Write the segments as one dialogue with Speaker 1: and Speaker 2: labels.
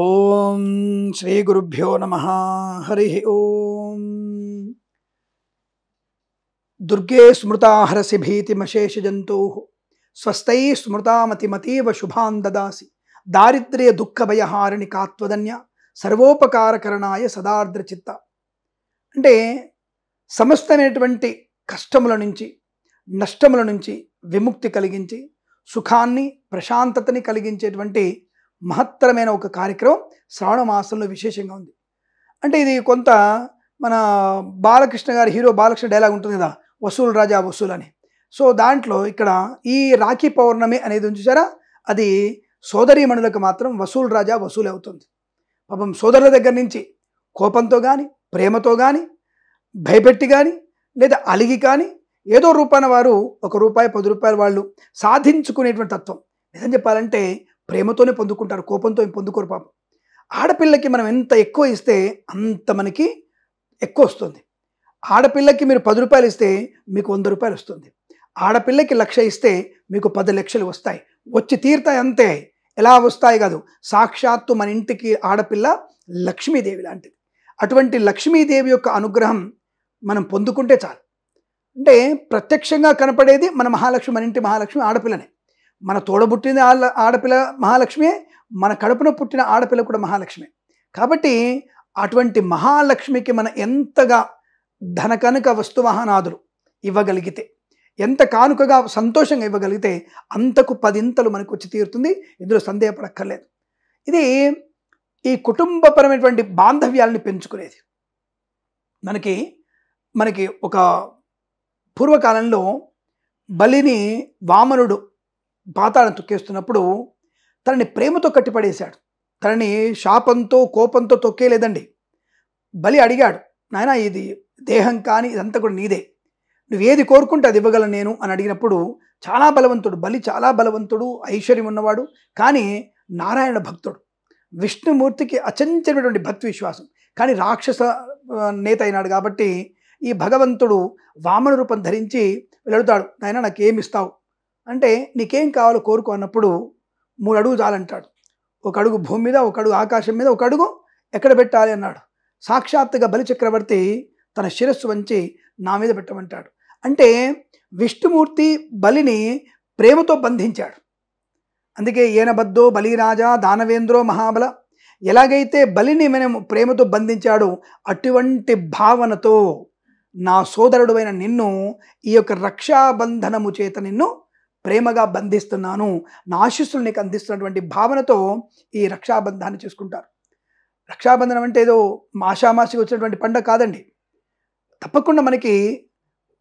Speaker 1: ఓం శ్రీ గురుభ్యో నమః. హరి ఓం. దుర్గే స్మృతా హరసి భీతిమశేష జంతో స్వస్థై స్మృతామతిమతీవ శుభాన్ దదాసి దారిద్ర్య దుఃఖ భయహారిణి కాత్వదన్య సర్వోపకారకరణాయ సదార్ద్రచిత్త. అంటే సమస్తమైనటువంటి కష్టముల నుంచి నష్టముల నుంచి విముక్తి కలిగించి సుఖాన్ని ప్రశాంతతని కలిగించేటువంటి మహత్తరమైన ఒక కార్యక్రమం శ్రావణ మాసంలో విశేషంగా ఉంది. అంటే ఇది కొంత మన బాలకృష్ణ గారి హీరో బాలకృష్ణ డైలాగ్ ఉంటుంది కదా, వసూలు రాజా వసూలు అని. సో దాంట్లో ఇక్కడ ఈ రాఖీ పౌర్ణమి అనేది చూసారా, అది సోదరీమణులకు మాత్రం వసూలు రాజా వసూలు అవుతుంది. పాపం సోదరుల దగ్గర నుంచి కోపంతో కానీ ప్రేమతో కానీ భయపెట్టి కానీ లేదా అలిగి కానీ ఏదో రూపాన వారు ₹1 ₹10 వాళ్ళు సాధించుకునేటువంటి తత్వం. నిజం చెప్పాలంటే ప్రేమతోనే పొందుకుంటారు, కోపంతో ఏం పొందుకోరు పాపం. ఆడపిల్లకి మనం ఎంత ఎక్కువ ఇస్తే అంత మనకి ఎక్కువ వస్తుంది. ఆడపిల్లకి మీరు ₹10 ఇస్తే మీకు ₹100 వస్తుంది. ఆడపిల్లకి 1,00,000 ఇస్తే మీకు 10 లక్షలు వస్తాయి. వచ్చి తీరుతాయి అంతే. ఎలా వస్తాయి కాదు, సాక్షాత్తు మన ఇంటికి ఆడపిల్ల లక్ష్మీదేవి లాంటిది. అటువంటి లక్ష్మీదేవి యొక్క అనుగ్రహం మనం పొందుకుంటే చాలు. అంటే ప్రత్యక్షంగా కనపడేది మన మహాలక్ష్మి, మన ఇంటి మహాలక్ష్మి ఆడపిల్లనే. మన తోడబుట్టిన ఆడపిల్ల మహాలక్ష్మి, మన కడుపున పుట్టిన ఆడపిల్ల కూడా మహాలక్ష్మి. కాబట్టి అటువంటి మహాలక్ష్మికి మనం ఎంతగా ధనకనుక వస్తువాహనాదులు ఇవ్వగలిగితే, ఎంత కానుకగా సంతోషంగా ఇవ్వగలిగితే అంతకు 10 మనకు వచ్చి తీరుతుంది. ఇందులో సందేహపడక్కర్లేదు. ఇది ఈ కుటుంబపరమైనటువంటి బాంధవ్యాలని పెంచుకునేది. మనకి ఒక పూర్వకాలంలో బలిని వామనుడు పాతాళం తొక్కేస్తున్నప్పుడు తనని ప్రేమతో కట్టిపడేశాడు. తనని శాపంతో కోపంతో తొక్కేలేదండి. బలి అడిగాడు, నాయన ఇది దేహం కానీ ఇదంతా కూడా నీదే, నువ్వేది కోరుకుంటే అది ఇవ్వగలను నేను అని అడిగినప్పుడు చాలా బలవంతుడు బలి, చాలా బలవంతుడు, ఐశ్వర్యం ఉన్నవాడు, కానీ నారాయణ భక్తుడు, విష్ణుమూర్తికి అచంచలమైనటువంటి భక్తి విశ్వాసం. కానీ రాక్షస నేత అయినాడు కాబట్టి ఈ భగవంతుడు వామన రూపం ధరించి వెళుతాడు, నాయన నాకేమిస్తావు అంటే నీకేం కావాలో కోరుకో అన్నప్పుడు 3 అడుగు చాలంటాడు. 1 అడుగు భూమి మీద, 1 అడుగు ఆకాశం మీద, 1 అడుగు ఎక్కడ పెట్టాలి అన్నాడు. సాక్షాత్తుగా బలి చక్రవర్తి తన శిరస్సు వంచి నా మీద పెట్టమంటాడు. అంటే విష్ణుమూర్తి బలిని ప్రేమతో బంధించాడు. అందుకే ఏనబద్దో బలిరాజా దానవేంద్రో మహాబల. ఎలాగైతే బలిని మనం ప్రేమతో బంధించాడో అటువంటి భావనతో నా సోదరుడు అయిన నిన్ను ఈ యొక్క రక్షాబంధనము చేత నిన్ను ప్రేమగా బంధిస్తున్నాను, నా ఆశీస్సులు నీకు అందిస్తున్నటువంటి భావనతో ఈ రక్షాబంధాన్ని చేసుకుంటారు. రక్షాబంధనం అంటే ఏదో ఆషామాషిగా వచ్చినటువంటి పండుగ కాదండి. తప్పకుండా మనకి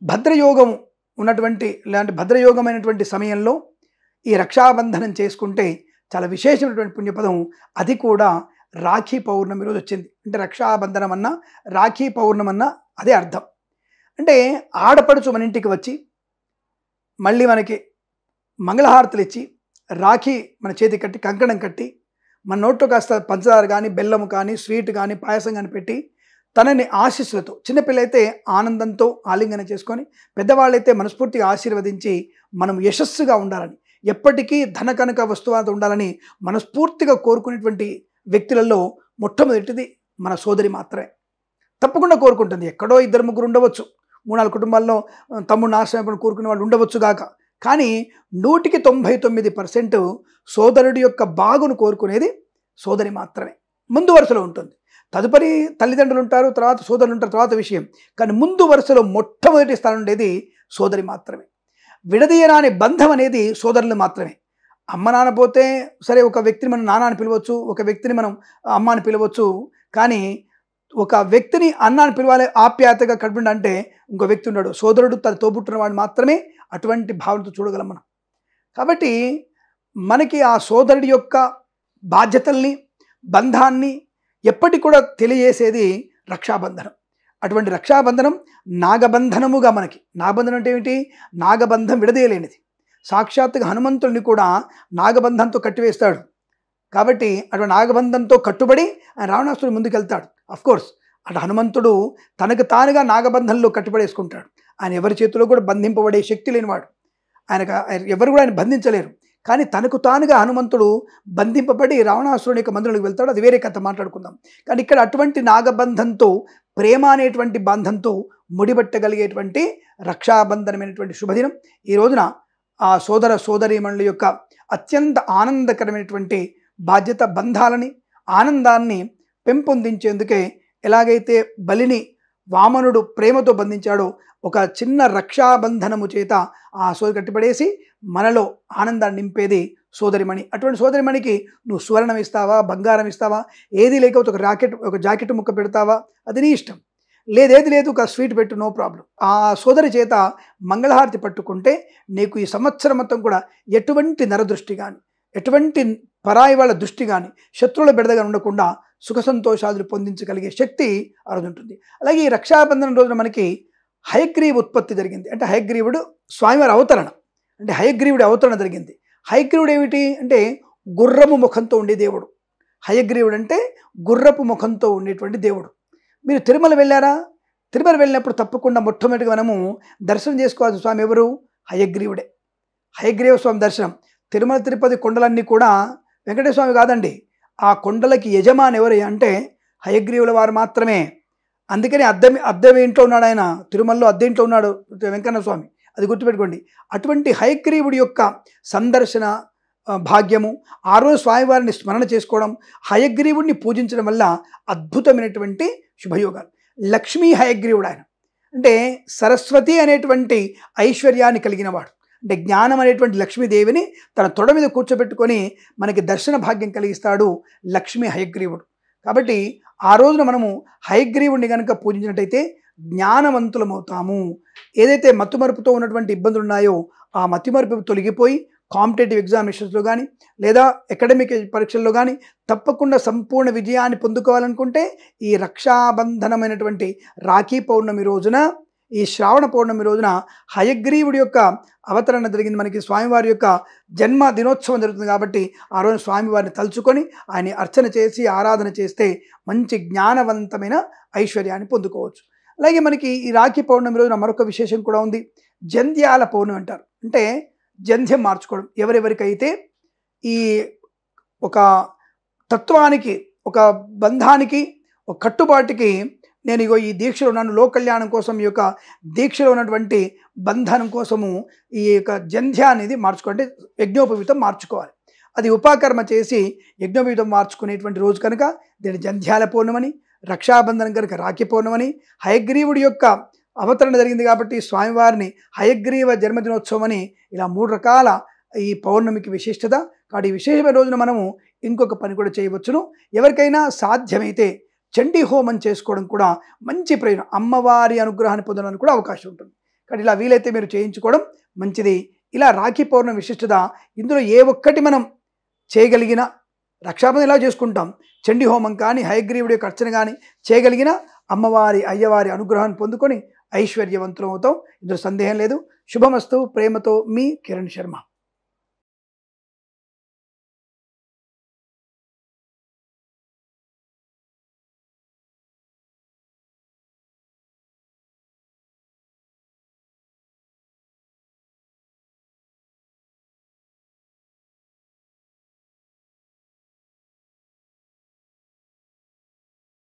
Speaker 1: భద్రయోగం ఉన్నటువంటి ఇలాంటి భద్రయోగమైనటువంటి సమయంలో ఈ రక్షాబంధనం చేసుకుంటే చాలా విశేషమైనటువంటి పుణ్యపదం. అది కూడా రాఖీ పౌర్ణమి రోజు వచ్చింది. అంటే రక్షాబంధనం అన్నా రాఖీ పౌర్ణమి అన్నా అదే అర్థం. అంటే ఆడపడుచు మన ఇంటికి వచ్చి మళ్ళీ మనకి మంగళహారతులు ఇచ్చి రాఖీ మన చేతి కట్టి కంకణం కట్టి మన నోట్లో కాస్త పంచదార కానీ బెల్లము కానీ స్వీట్ కానీ పాయసం కానీ పెట్టి తనని ఆశీస్సులతో, చిన్నపిల్లైతే ఆనందంతో ఆలింగనం చేసుకొని, పెద్దవాళ్ళైతే మనస్ఫూర్తిగా ఆశీర్వదించి మనం యశస్సుగా ఉండాలని, ఎప్పటికీ ధన కనుక వస్తువాత ఉండాలని మనస్ఫూర్తిగా కోరుకునేటువంటి వ్యక్తులలో మొట్టమొదటిది మన సోదరి మాత్రమే. తప్పకుండా కోరుకుంటుంది. ఎక్కడో 2-3 ఉండవచ్చు, 3-4 కుటుంబాల్లో తమ్ముడు నాశనం కోరుకునే వాళ్ళు ఉండవచ్చు గాక, కానీ 199% సోదరుడి యొక్క బాగును కోరుకునేది సోదరి మాత్రమే. ముందు వరుసలో ఉంటుంది. తదుపరి తల్లిదండ్రులు ఉంటారు, తర్వాత సోదరులు ఉంటారు, తర్వాత విషయం. కానీ ముందు వరుసలో మొట్టమొదటి స్థానం ఉండేది సోదరి మాత్రమే. విడదీయరాని బంధం అనేది సోదరులు మాత్రమే. అమ్మ నాన్న పోతే సరే, ఒక వ్యక్తిని మనం నాన్న అని పిలవచ్చు, ఒక వ్యక్తిని మనం అమ్మ అని పిలవచ్చు. కానీ ఒక వ్యక్తిని అన్న అని పిలవాలి, ఆప్యాయతగా కడుపుండ అంటే ఇంకో వ్యక్తి ఉన్నాడు, సోదరుడు తన తోబుట్టిన వాడు మాత్రమే అటువంటి భావనతో చూడగలం మనం. కాబట్టి మనకి ఆ సోదరుడి యొక్క బాధ్యతల్ని, బంధాన్ని ఎప్పటికి కూడా తెలియజేసేది రక్షాబంధనం. అటువంటి రక్షాబంధనం నాగబంధనముగా మనకి. నాగబంధనం అంటే ఏమిటి? నాగబంధం విడదీయలేనిది. సాక్షాత్తుగా హనుమంతుడిని కూడా నాగబంధంతో కట్టివేస్తాడు. కాబట్టి అటువంటి నాగబంధంతో కట్టుబడి ఆయన రావణాసురుడు ముందుకెళ్తాడు. అఫ్కోర్స్ అటు హనుమంతుడు తనకు తానుగా నాగబంధంలో కట్టుబడేసుకుంటాడు. ఆయన ఎవరి చేతిలో కూడా బంధింపబడే శక్తి లేనివాడు. ఎవరు కూడా ఆయన బంధించలేరు. కానీ తనకు తానుగా హనుమంతుడు బంధింపబడి రావణాసురుని యొక్క మందిరంలోకి వెళ్తాడు. అది వేరే కథ, మాట్లాడుకుందాం. కానీ ఇక్కడ అటువంటి నాగబంధంతో, ప్రేమ అనేటువంటి బంధంతో ముడిపట్టగలిగేటువంటి రక్షాబంధనమైనటువంటి శుభదినం ఈ రోజున ఆ సోదర సోదరీమణుల యొక్క అత్యంత ఆనందకరమైనటువంటి బాధ్యత, బంధాలని, ఆనందాన్ని పెంపొందించేందుకే ఎలాగైతే బలిని వామనుడు ప్రేమతో బంధించాడో ఒక చిన్న రక్షాబంధనము చేత ఆ సోదరి కట్టిపడేసి మనలో ఆనందాన్ని నింపేది సోదరిమణి. అటువంటి సోదరిమణికి నువ్వు సువర్ణం ఇస్తావా, బంగారం ఇస్తావా, ఏది లేకపోతే ఒక జాకెట్ ముక్క పెడతావా, అది నీ ఇష్టం. లేదేది లేదు, ఒక స్వీట్ పెట్టు, నో ప్రాబ్లం. ఆ సోదరి చేత మంగళహారతి పట్టుకుంటే నీకు ఈ సంవత్సరం మొత్తం కూడా ఎటువంటి నరదృష్టి కానీ, ఎటువంటి పరాయి వాళ్ళ దృష్టి కానీ, శత్రువుల బెడదగా ఉండకుండా సుఖ సంతోషాదులు పొందించగలిగే శక్తి ఆ రోజు ఉంటుంది. అలాగే ఈ రక్షాబంధనం రోజున మనకి హయగ్రీవ ఉత్పత్తి జరిగింది. అంటే హయగ్రీవుడు స్వామివారి అవతరణ, అంటే హయగ్రీవుడి అవతరణ జరిగింది. హయగ్రీవుడు ఏమిటి అంటే గుర్రపు ముఖంతో ఉండే దేవుడు. హయగ్రీవుడు అంటే గుర్రపు ముఖంతో ఉండేటువంటి దేవుడు. మీరు తిరుమల వెళ్ళారా? తిరుమల వెళ్ళినప్పుడు తప్పకుండా మొట్టమొదటిగా మనము దర్శనం చేసుకోవాల్సిన స్వామి ఎవరు? హయగ్రీవుడే. హయగ్రీవ స్వామి దర్శనం. తిరుమల తిరుపతి కొండలన్నీ కూడా వెంకటేశ్వర స్వామి కాదండి, ఆ కొండలకి యజమాని ఎవరు అంటే హయగ్రీవుల వారు మాత్రమే. అందుకని అద్దె ఇంట్లో ఉన్నాడు ఆయన, తిరుమలలో అద్దె ఇంట్లో ఉన్నాడు వెంకన్న స్వామి, అది గుర్తుపెట్టుకోండి. అటువంటి హయగ్రీవుడి యొక్క సందర్శన భాగ్యము, ఆ రోజు స్వామివారిని స్మరణ చేసుకోవడం, హయగ్రీవుడిని పూజించడం వల్ల అద్భుతమైనటువంటి శుభయోగాలు. లక్ష్మీ హయగ్రీవుడు ఆయన అంటే సరస్వతి అనేటువంటి ఐశ్వర్యాన్ని కలిగినవాడు. అంటే జ్ఞానం అనేటువంటి లక్ష్మీదేవిని తన తొడ మీద కూర్చోబెట్టుకొని మనకి దర్శన భాగ్యం కలిగిస్తాడు లక్ష్మీ హయగ్రీవుడు. కాబట్టి ఆ రోజున మనము హయగ్రీవుడిని కనుక పూజించినట్టయితే జ్ఞానవంతులమవుతాము. ఏదైతే మత్తుమరుపుతో ఉన్నటువంటి ఇబ్బందులు ఉన్నాయో ఆ మతిమరుపు తొలగిపోయి కాంపిటేటివ్ ఎగ్జామినేషన్స్లో కానీ లేదా అకాడమిక్ పరీక్షల్లో కానీ తప్పకుండా సంపూర్ణ విజయాన్ని పొందుకోవాలనుకుంటే ఈ రక్షాబంధనమైనటువంటి రాఖీ పౌర్ణమి రోజున, ఈ శ్రావణ పౌర్ణమి రోజున హయగ్రీవుడి యొక్క అవతరణ జరిగింది. మనకి స్వామివారి యొక్క జన్మ దినోత్సవం జరుగుతుంది కాబట్టి ఆ రోజు స్వామివారిని తలుచుకొని ఆయన అర్చన చేసి ఆరాధన చేస్తే మంచి జ్ఞానవంతమైన ఐశ్వర్యాన్ని పొందుకోవచ్చు. అలాగే మనకి ఈ రాఖీ పౌర్ణమి రోజున మరొక విశేషం కూడా ఉంది. జంధ్యాల పౌర్ణమి అంటారు. అంటే జంధ్యం మార్చుకోవడం. ఎవరెవరికైతే ఈ ఒక తత్వానికి, ఒక బంధానికి, ఒక కట్టుబాటుకి నేను ఇగో ఈ దీక్షలో ఉన్నాను, లోక కళ్యాణం కోసం ఈ యొక్క దీక్షలో ఉన్నటువంటి బంధనం కోసము ఈ యొక్క జంధ్య అనేది మార్చుకోవాలి, యజ్ఞోపవీతం మార్చుకోవాలి. అది ఉపాకర్మ చేసి యజ్ఞోపవీతం మార్చుకునేటువంటి రోజు కనుక దీని జంధ్యాల పౌర్ణమని, రక్షాబంధనం కనుక రాఖీ పౌర్ణమని, హయగ్రీవుడి యొక్క అవతరణ జరిగింది కాబట్టి స్వామివారిని హయగ్రీవ జన్మదినోత్సవం అని, ఇలా 3 రకాల ఈ పౌర్ణమికి విశిష్టత. కాబట్టి ఈ విశేషమైన రోజున మనము ఇంకొక పని కూడా చేయవచ్చును. ఎవరికైనా సాధ్యమైతే చండీ హోమం చేసుకోవడం కూడా మంచి ప్రయోజనం, అమ్మవారి అనుగ్రహాన్ని పొందడానికి కూడా అవకాశం ఉంటుంది. కాబట్టి ఇలా వీలైతే మీరు చేయించుకోవడం మంచిది. ఇలా రాఖీ పౌర్ణమి విశిష్టత, ఇందులో ఏ ఒక్కటి మనం చేయగలిగిన, రక్షాబంధనం ఎలా చేసుకుంటాం, చండీ హోమం కానీ హయగ్రీవుడి యొక్క అర్చన కానీ చేయగలిగిన అమ్మవారి అయ్యవారి అనుగ్రహాన్ని పొందుకొని ఐశ్వర్యవంతులం అవుతాం. ఇందులో సందేహం లేదు. శుభమస్తు. ప్రేమతో మీ కిరణ్ శర్మ.